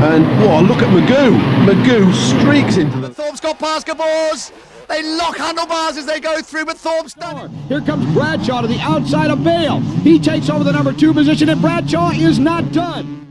And, whoa, look at Magoo. Magoo streaks into the... Thorpe's got basketballs. They lock handlebars as they go through, but Thorpe's done. Here comes Bradshaw to the outside of Bale. He takes over the number 2 position, and Bradshaw is not done.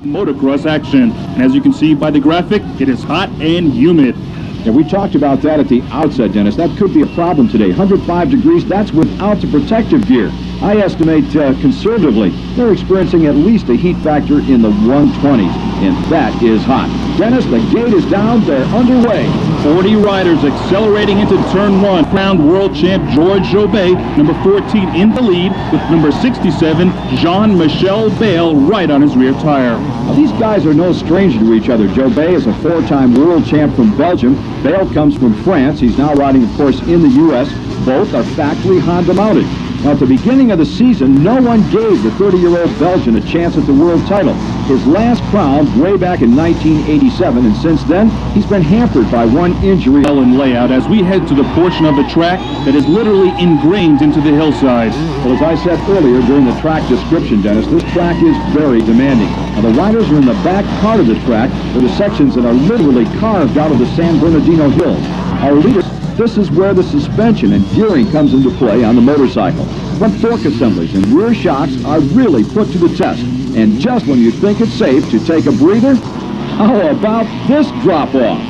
Motocross action, and as you can see by the graphic, it is hot and humid. Yeah, we talked about that at the outset, Dennis. That could be a problem today. 105 degrees, that's without the protective gear. I estimate conservatively they're experiencing at least a heat factor in the 120s, and that is hot. Dennis, the gate is down, they're underway. 40 riders accelerating into turn 1. Crowned world champ George Jobet, number 14 in the lead, with number 67, Jean-Michel Bale, right on his rear tire. Now, these guys are no stranger to each other. Jobet is a 4-time world champ from Belgium. Bale comes from France. He's now riding, of course, in the U.S. Both are factory Honda mounted. Now, at the beginning of the season, no one gave the 30-year-old Belgian a chance at the world title. His last crown way back in 1987, and since then, he's been hampered by one injury. And layout as we head to the portion of the track that is literally ingrained into the hillside. Well, as I said earlier during the track description, Dennis, this track is very demanding. Now, the riders are in the back part of the track, where the sections that are literally carved out of the San Bernardino Hills. Our leaders, this is where the suspension and gearing comes into play on the motorcycle. Front fork assemblies and rear shocks are really put to the test. And just when you think it's safe to take a breather, how about this drop-off?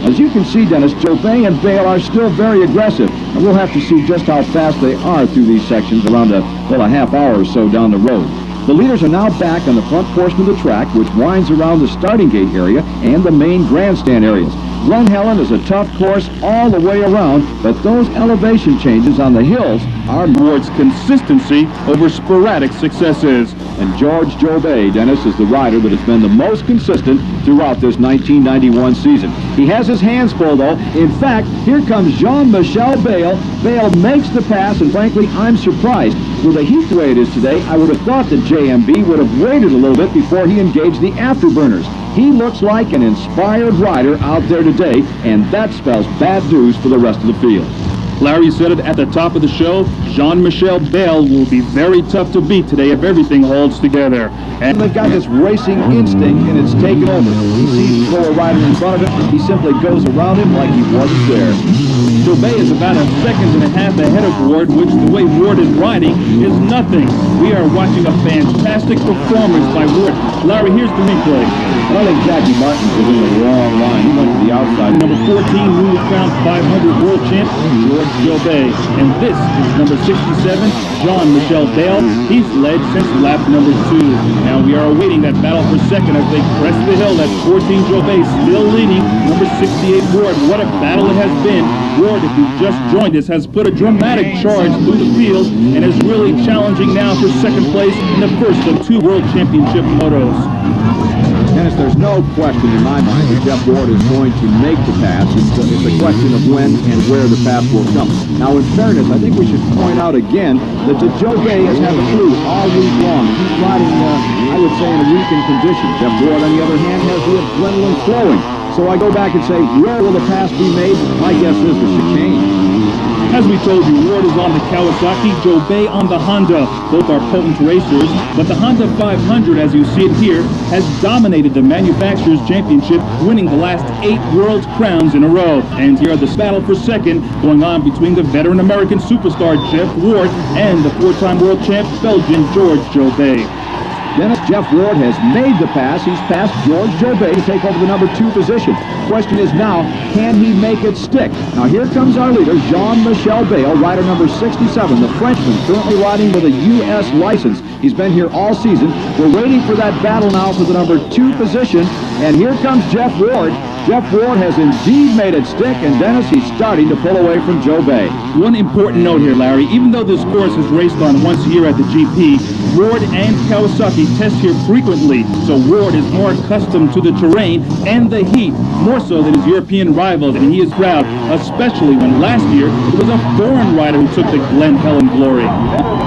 As you can see, Dennis, Jobet and Bale are still very aggressive, and we'll have to see just how fast they are through these sections around a half hour or so down the road. The leaders are now back on the front portion of the track, which winds around the starting gate area and the main grandstand areas. Glen Helen is a tough course all the way around, but those elevation changes on the hills are Ward's consistency over sporadic successes. And George Jobet, Dennis, is the rider that has been the most consistent throughout this 1991 season. He has his hands full, though. In fact, here comes Jean-Michel Bale. Bale makes the pass, and frankly, I'm surprised. With the heat the way it is today, I would have thought that JMB would have waited a little bit before he engaged the afterburners. He looks like an inspired rider out there today, and that spells bad news for the rest of the field. Larry said it at the top of the show, Jean-Michel Bale will be very tough to beat today if everything holds together. And they've got this racing instinct, and it's taken over. He sees the rider in front of him, he simply goes around him like he wasn't there. Jobet is about 1.5 seconds ahead of Ward, which the way Ward is riding is nothing. We are watching a fantastic performance by Ward. Larry, here's the replay. I think Jackie Martin was in the wrong line. He went to the outside. Number 14, newly crowned 500 world champ, George Jobet. And this is number 67, Jean-Michel Bale. He's led since lap number 2. Now we are awaiting that battle for second as they crest the hill. That's 14 Jobet still leading. Number 68 Ward. What a battle it has been. Ward, if you've just joined us, has put a dramatic charge through the field and is really challenging now for second place in the first of 2 World Championship motos. Dennis, there's no question in my mind that Jeff Ward is going to make the pass. It's a question of when and where the pass will come. Now, in fairness, I think we should point out again that the Jobet has had the flu all week long. He's riding, I would say, in a weakened condition. Jeff Ward, on the other hand, has the adrenaline flowing. So I go back and say, where will the pass be made? My guess is the chicane. As we told you, Ward is on the Kawasaki, Jobet on the Honda. Both are potent racers, but the Honda 500, as you see it here, has dominated the Manufacturers' Championship, winning the last 8 World Crowns in a row. And here are the battle for second going on between the veteran American superstar Jeff Ward and the 4-time world champ Belgian George Jobet. Dennis, Jeff Ward has made the pass. He's passed George Jobet to take over the number 2 position. Question is now, can he make it stick? Now here comes our leader, Jean-Michel Bale, rider number 67, the Frenchman, currently riding with a U.S. license. He's been here all season. We're waiting for that battle now for the number 2 position, and here comes Jeff Ward. Jeff Ward has indeed made it stick, and Dennis, he's starting to pull away from Jobet. One important note here, Larry. Even though this course is raced on once a year at the GP, Ward and Kawasaki test here frequently, so Ward is more accustomed to the terrain and the heat, more so than his European rivals, and he is proud, especially when last year it was a foreign rider who took the Glen Helen glory.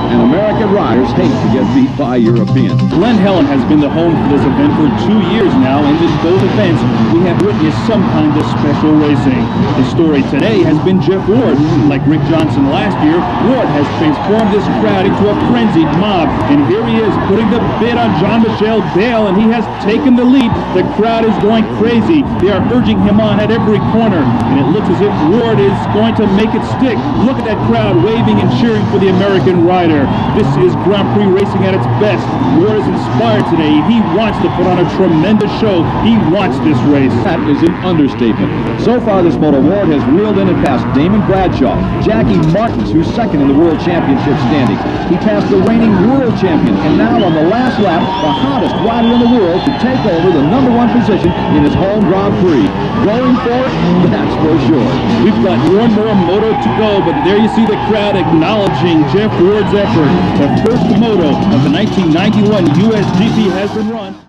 and American riders hate to get beat by Europeans. Glen Helen has been the home for this event for 2 years now, and in both events, we have witnessed some kind of special racing. The story today has been Jeff Ward. Like Rick Johnson last year, Ward has transformed this crowd into a frenzied mob, and here he is putting the bid on Jean-Michel Bale, and he has taken the lead. The crowd is going crazy. They are urging him on at every corner, and it looks as if Ward is going to make it stick. Look at that crowd waving and cheering for the American rider. This is Grand Prix racing at its best. Ward is inspired today. He wants to put on a tremendous show. He wants this race. That is an understatement. So far this moto, Ward has reeled in and passed Damon Bradshaw, Jackie Martins, who's second in the World Championship standings. He passed the reigning world champion, and now on the last lap, the hottest rider in the world to take over the #1 position in his home Grand Prix. Going for it, that's for sure. We've got one more moto to go, but there you see the crowd acknowledging Jeff Ward's effort. The first moto of the 1991 USGP has been run.